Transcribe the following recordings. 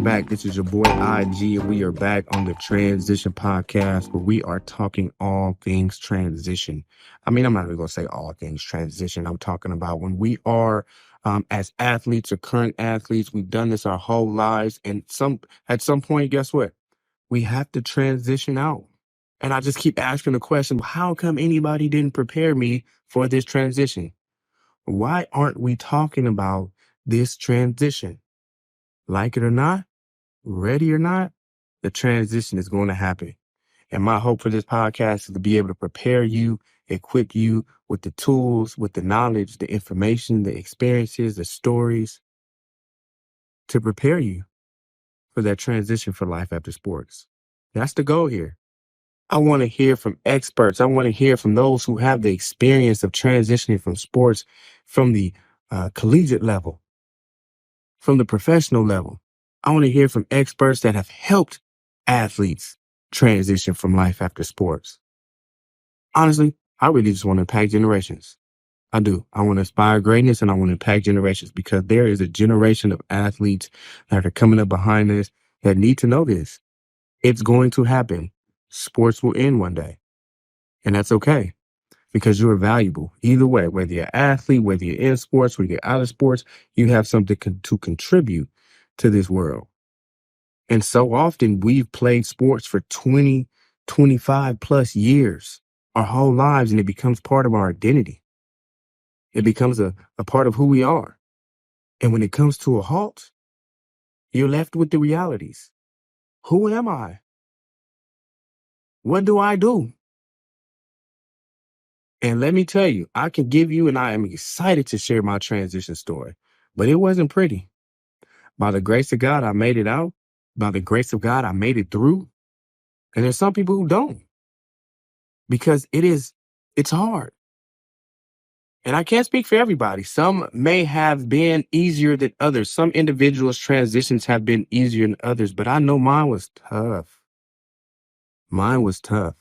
back. This is your boy IG, and we are back on the Transition Podcast, where we are talking all things transition. I mean, I'm not even going to say all things transition. I'm talking about when we are, as athletes or current athletes, we've done this our whole lives, and at some point, guess what? We have to transition out. And I just keep asking the question, how come anybody didn't prepare me for this transition? Why aren't we talking about this transition? Like it or not, ready or not, the transition is going to happen. And my hope for this podcast is to be able to prepare you, equip you with the tools, with the knowledge, the information, the experiences, the stories to prepare you for that transition for life after sports. That's the goal here. I want to hear from experts. I want to hear from those who have the experience of transitioning from sports from the collegiate level, from the professional level. I want to hear from experts that have helped athletes transition from life after sports. Honestly, I really just want to impact generations. I do. I want to inspire greatness and I want to impact generations because there is a generation of athletes that are coming up behind us that need to know this. It's going to happen. Sports will end one day. And that's okay because you're valuable. Either way, whether you're an athlete, whether you're in sports, whether you're out of sports, you have something to contribute to this world. And so often we've played sports for 20, 25 plus years, our whole lives, and it becomes part of our identity. It becomes a part of who we are. And when it comes to a halt, you're left with the realities. Who am I? What do I do? And let me tell you, I can give you, and I am excited to share my transition story, but it wasn't pretty. By the grace of God, I made it out. By the grace of God, I made it through. And there's some people who don't because it's hard. And I can't speak for everybody. Some may have been easier than others. Some individuals' transitions have been easier than others, but I know mine was tough. Mine was tough.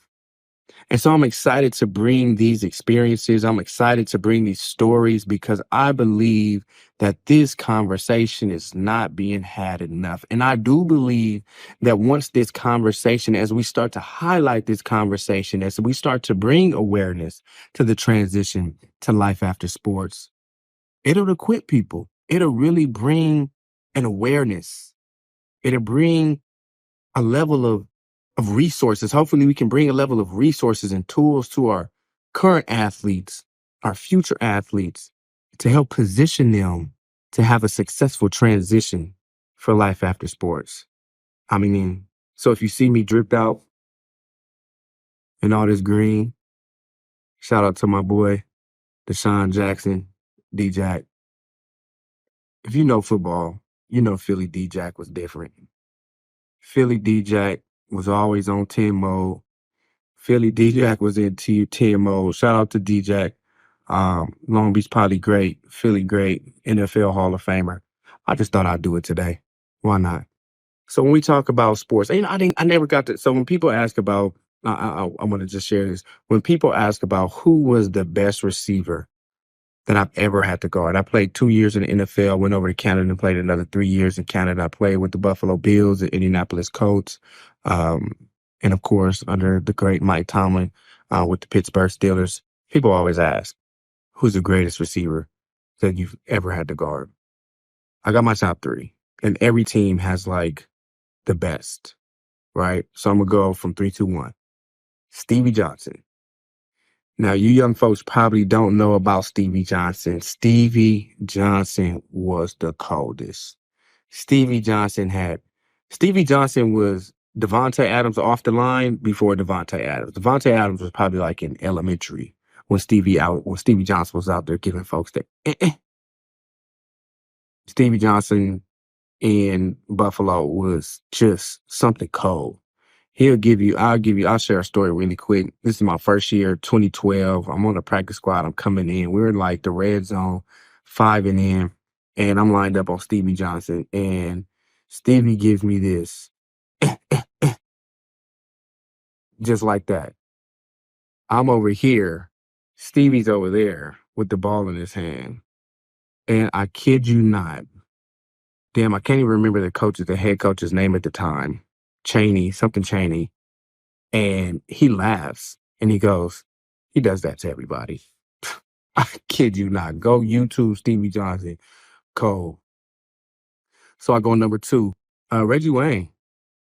And so I'm excited to bring these experiences. I'm excited to bring these stories because I believe that this conversation is not being had enough. And I do believe that once this conversation, as we start to highlight this conversation, as we start to bring awareness to the transition to life after sports, it'll equip people. It'll really bring an awareness. It'll bring a level of resources. Hopefully we can bring a level of resources and tools to our current athletes, our future athletes, to help position them to have a successful transition for life after sports. I mean, so if you see me dripped out in all this green, shout out to my boy, Deshaun Jackson, D-Jack. If you know football, you know Philly D-Jack was different. Philly D-Jack was always on 10 mode. Philly D-Jack was in 10 mode. Shout out to D-Jack. Long Beach Poly great, Philly great, NFL Hall of Famer. I just thought I'd do it today. Why not? So when we talk about sports, and I never got to. So when people ask about, I want to just share this. When people ask about who was the best receiver that I've ever had to guard, I played 2 years in the NFL, went over to Canada and played another 3 years in Canada. I played with the Buffalo Bills, the Indianapolis Colts, and of course, under the great Mike Tomlin with the Pittsburgh Steelers. People always ask, who's the greatest receiver that you've ever had to guard? I got my top three, and every team has like the best, right? So I'm going to go from 3, 2, 1. Stevie Johnson. Now, you young folks probably don't know about Stevie Johnson. Stevie Johnson was the coldest. Stevie Johnson was Devontae Adams off the line before Devontae Adams. Devontae Adams was probably like in elementary when Stevie Johnson was out there giving folks that. Stevie Johnson in Buffalo was just something cold. I'll share a story really quick. This is my first year, 2012. I'm on the practice squad. I'm coming in. We're in like the red zone, 5 and in, and I'm lined up on Stevie Johnson. And Stevie gives me this, just like that. I'm over here. Stevie's over there with the ball in his hand. And I kid you not, damn, I can't even remember the head coach's name at the time. Cheney, something Cheney. And he laughs and he goes, he does that to everybody. I kid you not. Go YouTube Stevie Johnson, Cole. So I go number two, Reggie Wayne.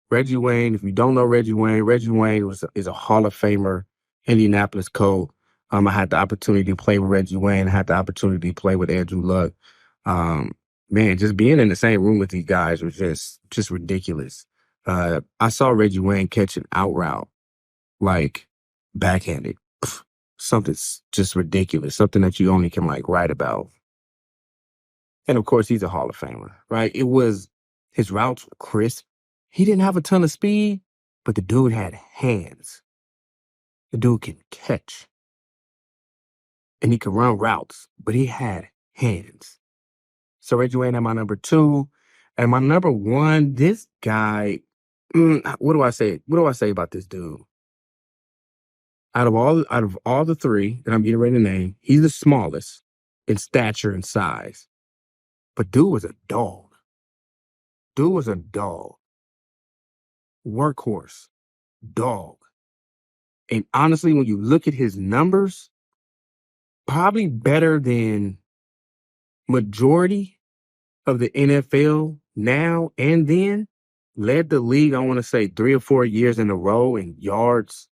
Reggie Wayne, if you don't know Reggie Wayne is a Hall of Famer, Indianapolis Colt. I had the opportunity to play with Reggie Wayne. I had the opportunity to play with Andrew Luck. Man, just being in the same room with these guys was just ridiculous. I saw Reggie Wayne catch an out route, like backhanded. Something's just ridiculous. Something that you only can like write about. And of course, he's a Hall of Famer, right? His routes were crisp. He didn't have a ton of speed, but the dude had hands. The dude can catch. And he could run routes, but he had hands. So Reggie Wayne at my number two. And my number one, this guy, what do I say? What do I say about this dude? Out of all the three that I'm getting ready to name, he's the smallest in stature and size. But dude was a dog. Dude was a dog. Workhorse. Dog. And honestly, when you look at his numbers, probably better than majority of the NFL now and then. Led the league, I want to say 3 or 4 years in a row in yards,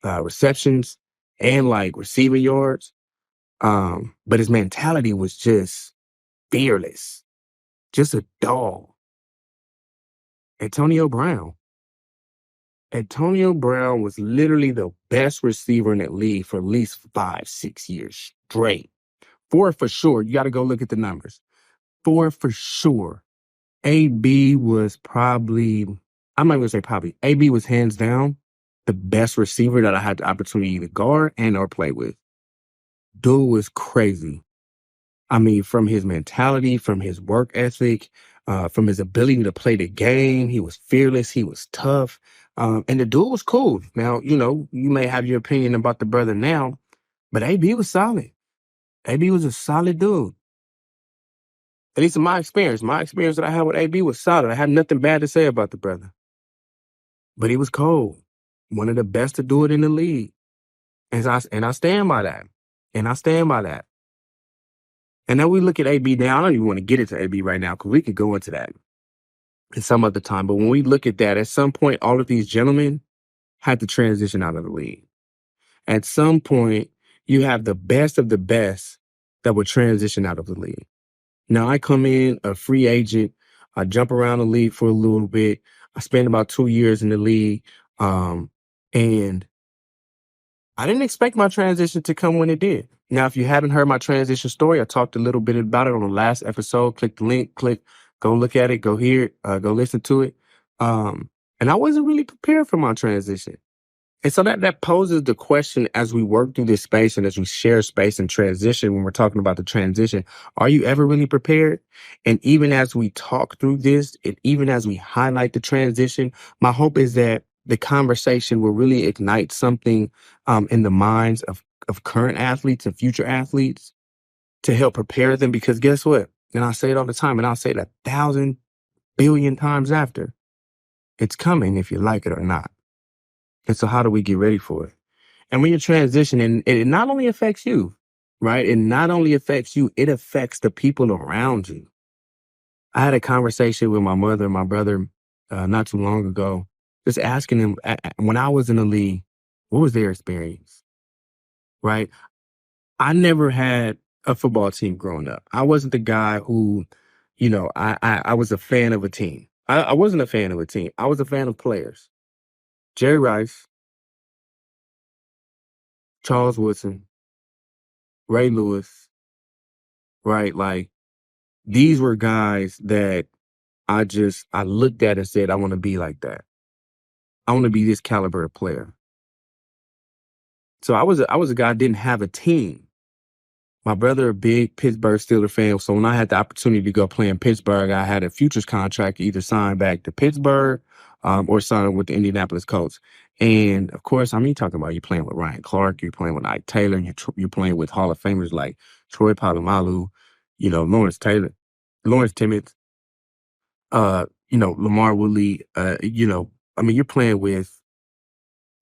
receptions, and like receiving yards. But his mentality was just fearless. Just a dog. Antonio Brown. Antonio Brown was literally the best receiver in that league for at least 5-6 years straight. 4 for sure. You got to go look at the numbers. 4 for sure. AB was probably, I'm not going to say probably, AB was hands down the best receiver that I had the opportunity to guard and or play with. Dude was crazy. I mean, from his mentality, from his work ethic, from his ability to play the game, he was fearless, he was tough, and the dude was cool. Now, you may have your opinion about the brother now, but AB was solid. AB was a solid dude. At least in my experience that I had with AB was solid. I had nothing bad to say about the brother. But he was cold. One of the best to do it in the league. And I stand by that. And I stand by that. And then we look at AB now. I don't even want to get into AB right now because we could go into that at some other time. But when we look at that, at some point, all of these gentlemen had to transition out of the league. At some point, you have the best of the best that would transition out of the league. Now, I come in a free agent. I jump around the league for a little bit. I spent about 2 years in the league. And I didn't expect my transition to come when it did. Now, if you haven't heard my transition story, I talked a little bit about it on the last episode. Click the link, go look at it, go hear it, go listen to it. And I wasn't really prepared for my transition. And so that poses the question as we work through this space and as we share space and transition when we're talking about the transition, are you ever really prepared? And even as we talk through this, and even as we highlight the transition, my hope is that the conversation will really ignite something in the minds of current athletes and future athletes to help prepare them. Because guess what? And I say it all the time, and I'll say it 1,000 billion times after. It's coming if you like it or not. And so how do we get ready for it? And when you're transitioning, it not only affects you, right? It not only affects you, it affects the people around you. I had a conversation with my mother and my brother not too long ago, just asking them, when I was in the league, what was their experience, right? I never had a football team growing up. I wasn't the guy who, I was a fan of a team. I wasn't a fan of a team. I was a fan of players. Jerry Rice, Charles Woodson, Ray Lewis, right? Like, these were guys that I looked at and said, I want to be like that. I want to be this caliber of player. So I was a guy that didn't have a team. My brother, a big Pittsburgh Steelers fan. So when I had the opportunity to go play in Pittsburgh, I had a futures contract to either sign back to Pittsburgh or sign with the Indianapolis Colts. And of course, you're talking about you're playing with Ryan Clark, you're playing with Ike Taylor, you're playing with Hall of Famers like Troy Polamalu, Lawrence Timmons. Lamar Woodley, I mean, you're playing with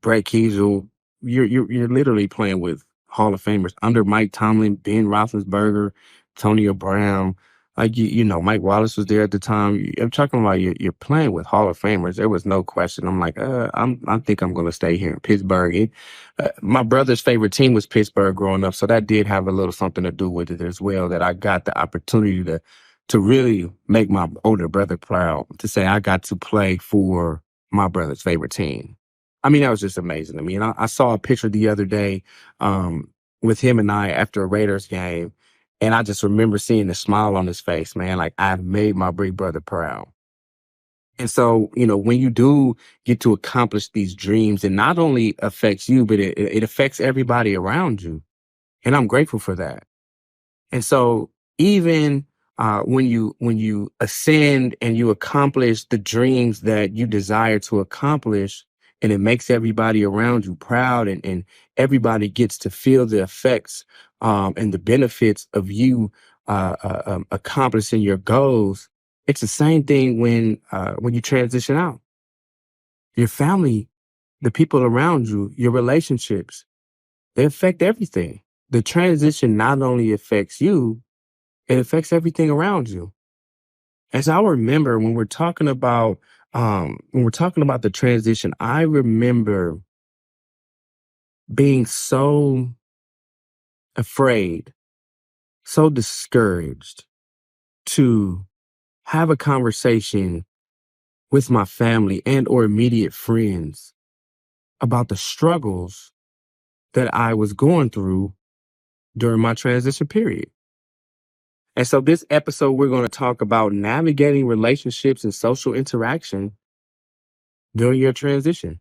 Brett Keisel. You're literally playing with Hall of Famers under Mike Tomlin, Ben Roethlisberger, Antonio Brown. Like Mike Wallace was there at the time. I'm talking about you're playing with Hall of Famers. There was no question. I'm like, I think I'm going to stay here in Pittsburgh. My brother's favorite team was Pittsburgh growing up, so that did have a little something to do with it as well. That I got the opportunity to really make my older brother proud. To say I got to play for my brother's favorite team. I mean, that was just amazing to me. And I saw a picture the other day with him and I after a Raiders game. And I just remember seeing the smile on his face, man. Like, I've made my big brother proud. And so, when you do get to accomplish these dreams, it not only affects you, but it affects everybody around you. And I'm grateful for that. And so even when you ascend and you accomplish the dreams that you desire to accomplish, and it makes everybody around you proud, and everybody gets to feel the effects and the benefits of you accomplishing your goals. It's the same thing when you transition out. Your family, the people around you, your relationships, they affect everything. The transition not only affects you, it affects everything around you. As I remember when we're talking about the transition, I remember being so afraid, so discouraged to have a conversation with my family and or immediate friends about the struggles that I was going through during my transition period. And so this episode, we're going to talk about navigating relationships and social interaction during your transition.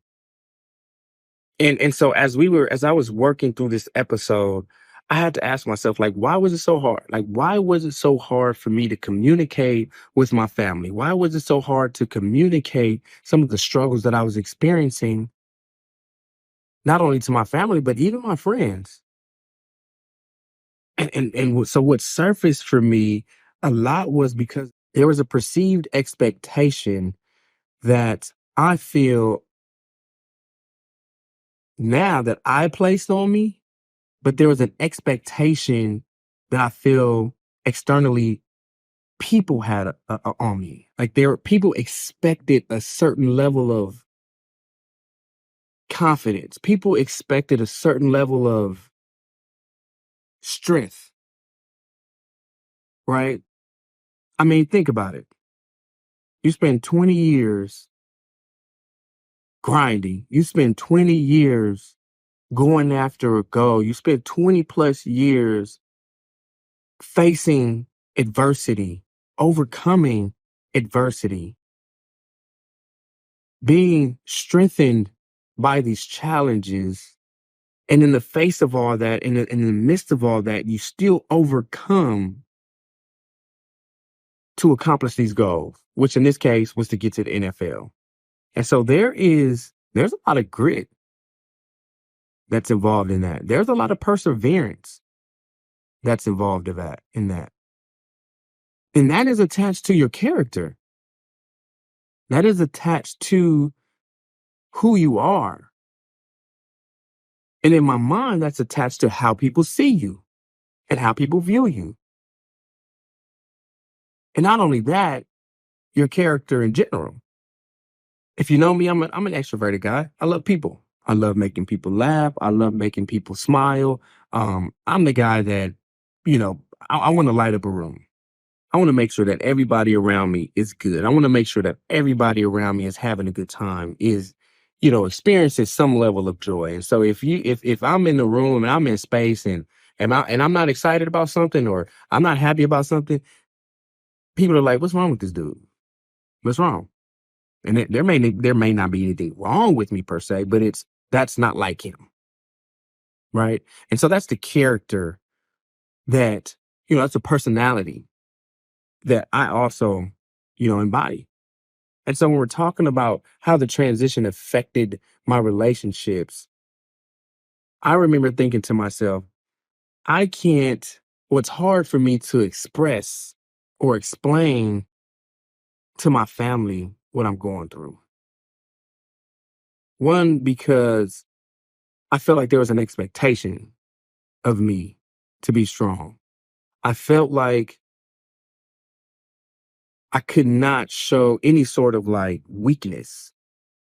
And so as I was working through this episode, I had to ask myself, like, why was it so hard? Like, why was it so hard for me to communicate with my family? Why was it so hard to communicate some of the struggles that I was experiencing, not only to my family, but even my friends? So what surfaced for me a lot was because there was a perceived expectation that I feel now that I placed on me, but there was an expectation that I feel externally people had on me. Like people expected a certain level of confidence. People expected a certain level of strength, right? I mean, think about it. You spend 20 years grinding. You spend 20 years going after a goal. You spend 20 plus years facing adversity, overcoming adversity, being strengthened by these challenges. And in the face of all that, in the midst of all that, you still overcome to accomplish these goals, which in this case was to get to the NFL. And so there's a lot of grit that's involved in that. There's a lot of perseverance that's involved in that. And that is attached to your character. That is attached to who you are. And in my mind, that's attached to how people see you and how people view you. And not only that, your character in general. If you know me, I'm an extroverted guy. I love people. I love making people laugh. I love making people smile. I'm the guy that, I want to light up a room. I want to make sure that everybody around me is good. I want to make sure that everybody around me is having a good time, is, experiencing some level of joy. And so if I'm in the room and I'm in space and I'm not excited about something or I'm not happy about something, people are like, "What's wrong with this dude? What's wrong?" And there may not be anything wrong with me per se, but that's not like him, right? And so that's the character that, that's a personality that I also, embody. And so when we're talking about how the transition affected my relationships, I remember thinking to myself, I can't, what's hard for me to express or explain to my family what I'm going through. One, because I felt like there was an expectation of me to be strong. I felt like I could not show any sort of like weakness,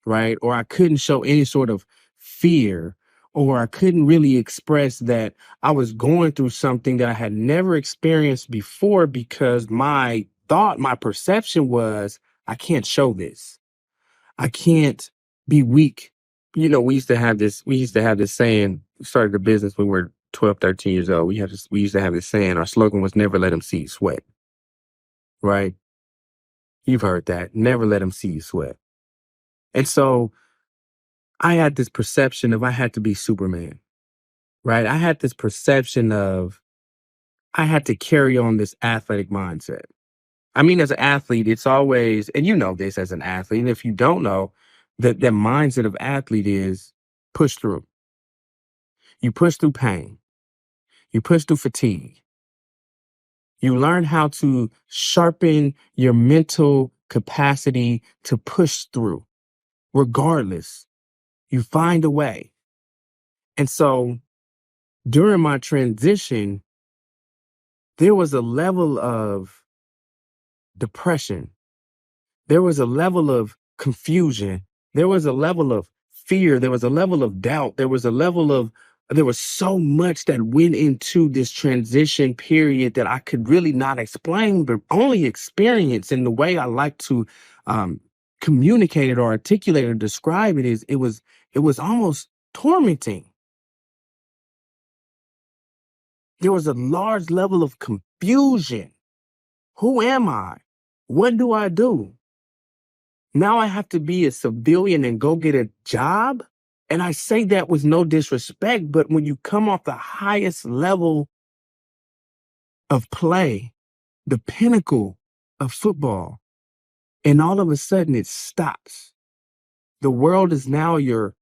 right? Or I couldn't show any sort of fear, or I couldn't really express that I was going through something that I had never experienced before, because my thought, my perception was, I can't show this. I can't be weak. We used to have this saying. We started the business when we were 12, 13 years old. We used to have this saying. Our slogan was never let them see you sweat, right? You've heard that. Never let them see you sweat. And so I had this perception of I had to be Superman, right? I had this perception of I had to carry on this athletic mindset. I mean, as an athlete, it's always, and you know this as an athlete, and if you don't know, that the mindset of athlete is push through. You push through pain. You push through fatigue. You learn how to sharpen your mental capacity to push through, regardless. You find a way. And so during my transition, there was a level of depression. There was a level of confusion. There was a level of fear. There was a level of doubt. There was so much that went into this transition period that I could really not explain, but only experience. And the way I like to communicate it or articulate or describe it is it was almost tormenting. There was a large level of confusion. Who am I? What do I do? Now I have to be a civilian and go get a job? And I say that with no disrespect, but when you come off the highest level of play, the pinnacle of football, and all of a sudden it stops. The world is now your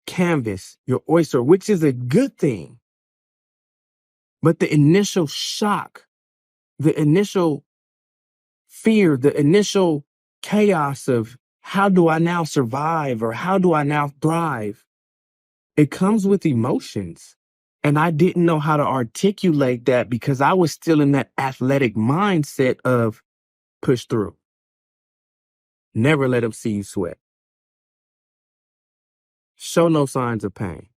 canvas, your oyster, which is a good thing. But the initial shock, the initial fear, the initial chaos of how do I now survive or how do I now thrive? It comes with emotions. And I didn't know how to articulate that because I was still in that athletic mindset of push through. Never let them see you sweat. Show no signs of pain.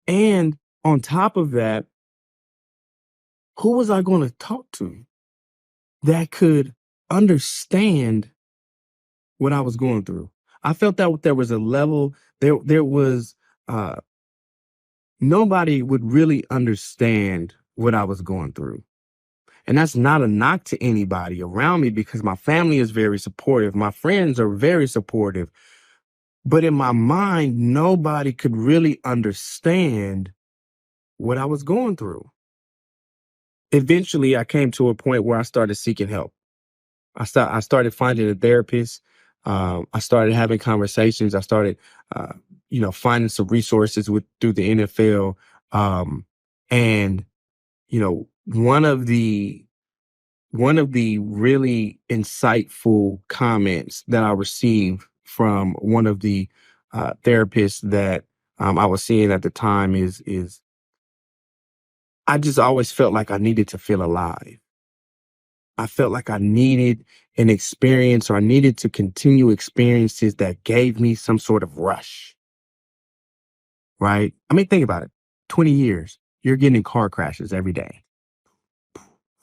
And on top of that, who was I going to talk to that could understand what I was going through? I felt that there was a level, there was, nobody would really understand what I was going through. And that's not a knock to anybody around me because my family is very supportive. My friends are very supportive. But in my mind, nobody could really understand what I was going through. Eventually, I came to a point where I started seeking help. I started finding a therapist. I started having conversations. I started, finding some resources through the NFL. And one of the really insightful comments that I received from one of the therapists that I was seeing at the time is I just always felt like I needed to feel alive. I felt like I needed an experience or I needed to continue experiences that gave me some sort of rush, right? I mean, think about it. 20 years, you're getting in car crashes every day.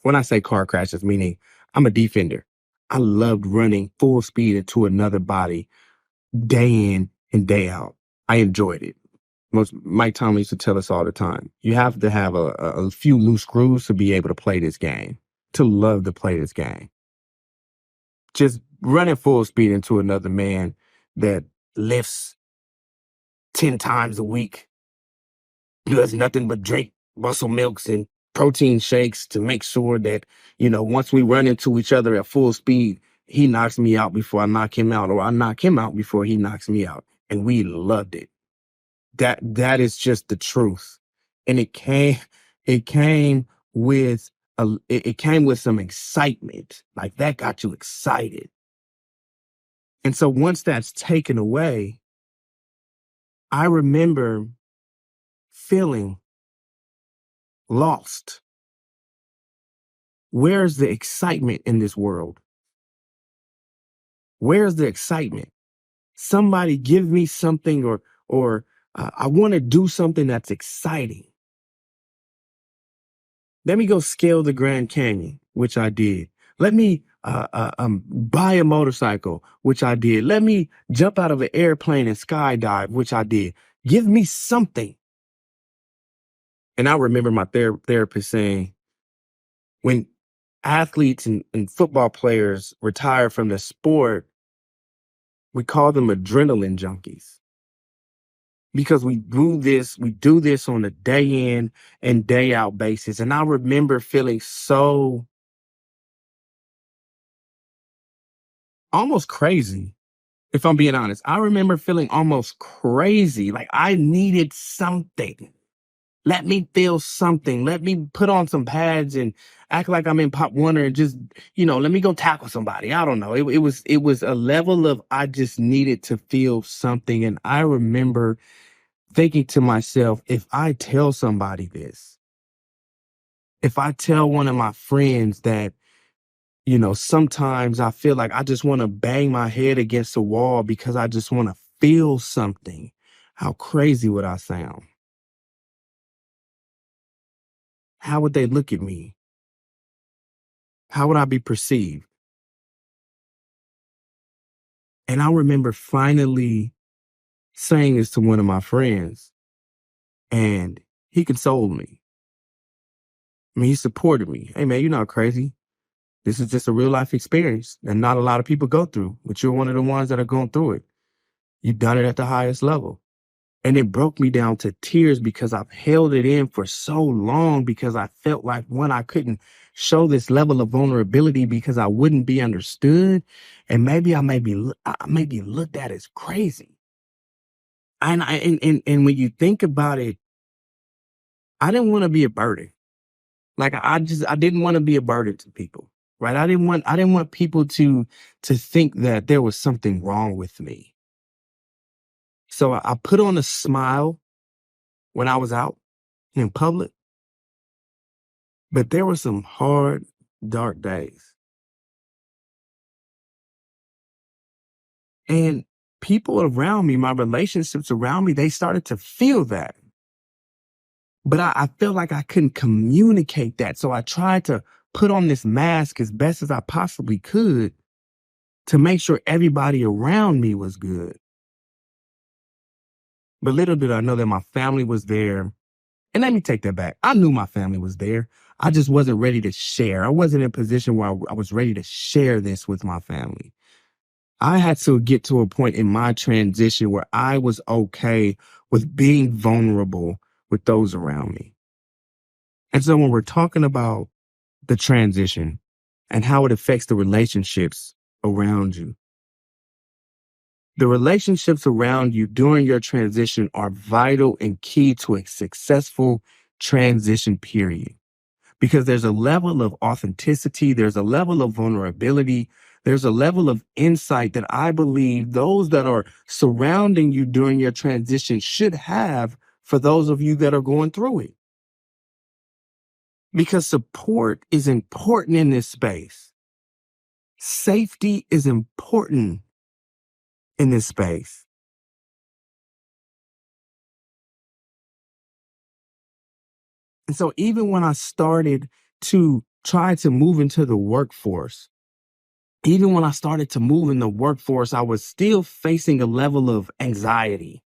When I say car crashes, meaning I'm a defender. I loved running full speed into another body day in and day out. I enjoyed it. Mike Tomlin used to tell us all the time, you have to have a few loose screws to be able to play this game, to love to play this game. Just running full speed into another man that lifts 10 times a week, does nothing but drink muscle milks and protein shakes to make sure that, once we run into each other at full speed, he knocks me out before I knock him out, or I knock him out before he knocks me out. And we loved it. That is just the truth. And it came with it came with some excitement. Like that got you excited. And so once that's taken away, I remember feeling lost. Where's the excitement in this world? Where's the excitement? Somebody give me something, or I want to do something that's exciting. Let me go scale the Grand Canyon, which I did. Let me buy a motorcycle, which I did. Let me jump out of an airplane and skydive, which I did. Give me something. And I remember my therapist saying, when athletes and football players retire from the sport, we call them adrenaline junkies, because we do this on a day in and day out basis. And I remember feeling so almost crazy. If I'm being honest, I remember feeling almost crazy. Like I needed something. Let me feel something. Let me put on some pads and act like I'm in Pop Warner and just, let me go tackle somebody. I don't know. It was a level of, I just needed to feel something. And I remember thinking to myself, if I tell somebody this, if I tell one of my friends that, sometimes I feel like I just want to bang my head against the wall because I just want to feel something, how crazy would I sound? How would they look at me? How would I be perceived? And I remember finally saying this to one of my friends, and he consoled me. I mean, he supported me. Hey, man, you're not crazy. This is just a real life experience that not a lot of people go through, but you're one of the ones that are going through it. You've done it at the highest level. And it broke me down to tears because I've held it in for so long, because I felt like, one, I couldn't show this level of vulnerability because I wouldn't be understood. And maybe I may be looked at as crazy. And when you think about it, I didn't want to be a burden. Like I didn't want to be a burden to people, right? I didn't want people to think that there was something wrong with me. So I put on a smile when I was out in public, but there were some hard, dark days. And people around me, my relationships around me, they started to feel that. But I felt like I couldn't communicate that. So I tried to put on this mask as best as I possibly could to make sure everybody around me was good. But little did I know that my family was there. And let me take that back. I knew my family was there. I just wasn't ready to share. I wasn't in a position where I was ready to share this with my family. I had to get to a point in my transition where I was okay with being vulnerable with those around me. And so when we're talking about the transition and how it affects the relationships around you, the relationships around you during your transition are vital and key to a successful transition period, because there's a level of authenticity, there's a level of vulnerability, there's a level of insight that I believe those that are surrounding you during your transition should have for those of you that are going through it. Because support is important in this space. Safety is important in this space. And so even when I started to try to move into the workforce, even when I started to move in the workforce, I was still facing a level of anxiety.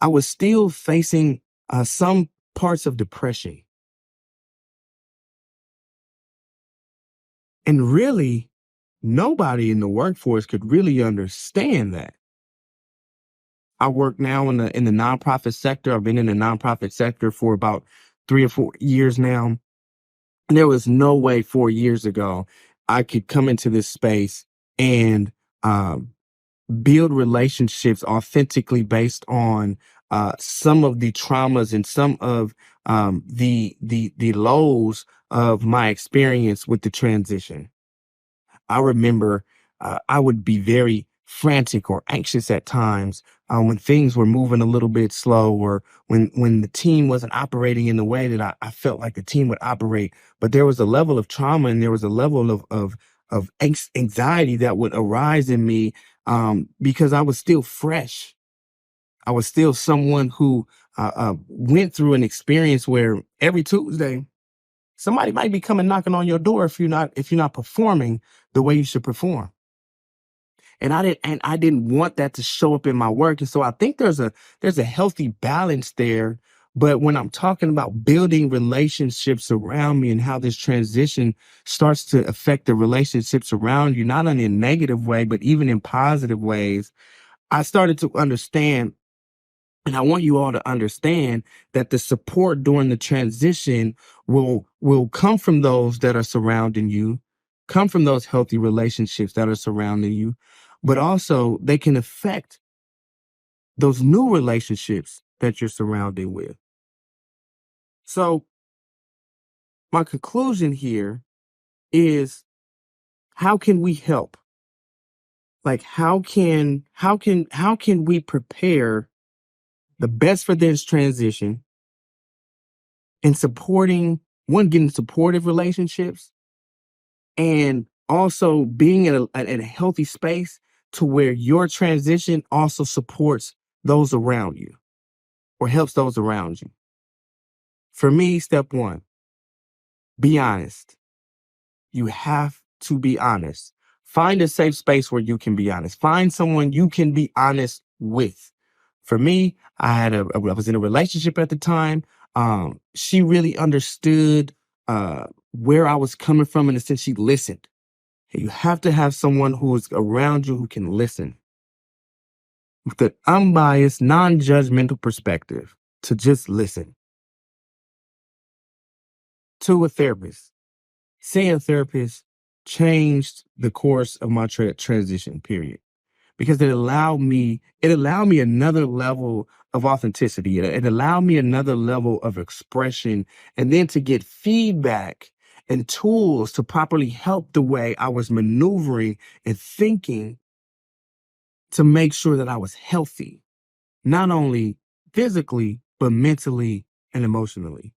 I was still facing some parts of depression. And really, nobody in the workforce could really understand that. I work now in the nonprofit sector. I've been in the nonprofit sector for about 3 or 4 years now. And there was no way 4 years ago I could come into this space and build relationships authentically based on some of the traumas and some of the lows of my experience with the transition. I remember I would be very frantic or anxious at times when things were moving a little bit slow, or when the team wasn't operating in the way that I felt like the team would operate. But there was a level of trauma and there was a level of anxiety that would arise in me because I was still fresh. I was still someone who went through an experience where every Tuesday somebody might be coming knocking on your door if you're not performing the way you should perform. And I didn't want that to show up in my work. And so I think there's a healthy balance there. But when I'm talking about building relationships around me and how this transition starts to affect the relationships around you, not only in a negative way, but even in positive ways, I started to understand. And I want you all to understand that the support during the transition will come from those that are surrounding you, come from those healthy relationships that are surrounding you, but also they can affect those new relationships that you're surrounded with. So my conclusion here is, how can we help? Like, how can we prepare the best for this transition and getting supportive relationships, and also being in a healthy space to where your transition also supports those around you or helps those around you. For me, step one, be honest. You have to be honest. Find a safe space where you can be honest. Find someone you can be honest with. For me, I was in a relationship at the time. She really understood where I was coming from, in the sense she listened. You have to have someone who is around you who can listen with an unbiased, non-judgmental perspective, to just listen. To a therapist. Seeing a therapist changed the course of my transition period, because it allowed me another level of authenticity. It allowed me another level of expression, and then to get feedback and tools to properly help the way I was maneuvering and thinking, to make sure that I was healthy, not only physically, but mentally and emotionally.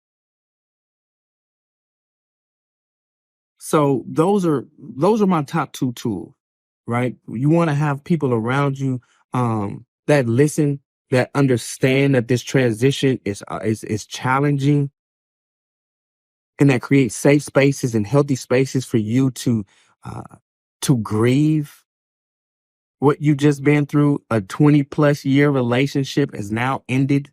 So those are my top two tools, right? You want to have people around you that listen, that understand that this transition is challenging, and that create safe spaces and healthy spaces for you uh, to grieve what you just been through. A 20+ year relationship has now ended,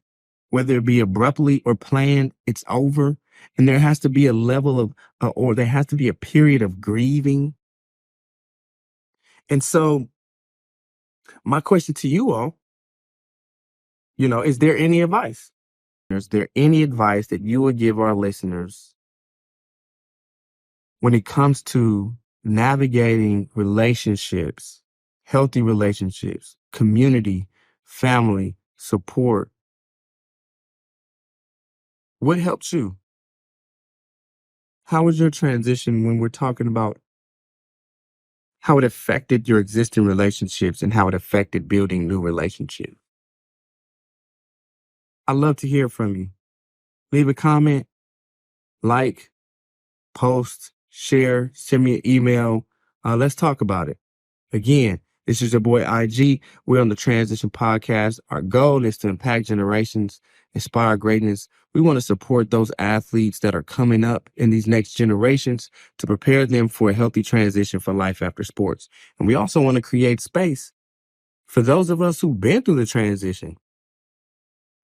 whether it be abruptly or planned. It's over, and there has to be a level of, or there has to be a period of grieving. And so, my question to you all, is there any advice? Is there any advice that you would give our listeners when it comes to navigating relationships, healthy relationships, community, family, support? What helps you? How was your transition, when we're talking about how it affected your existing relationships and how it affected building new relationships? I'd love to hear from you. Leave a comment, like, post, share, send me an email. Let's talk about it. Again, this is your boy IG. We're on the Transition Podcast. Our goal is to impact generations, inspire greatness. We want to support those athletes that are coming up in these next generations to prepare them for a healthy transition for life after sports. And we also want to create space for those of us who've been through the transition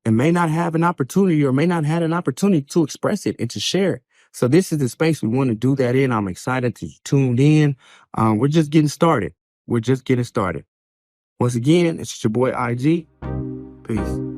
and may not have an opportunity, or may not have an opportunity to express it and to share it. So this is the space we want to do that in. I'm excited to tune in. We're just getting started. Once again, it's your boy IG. Peace.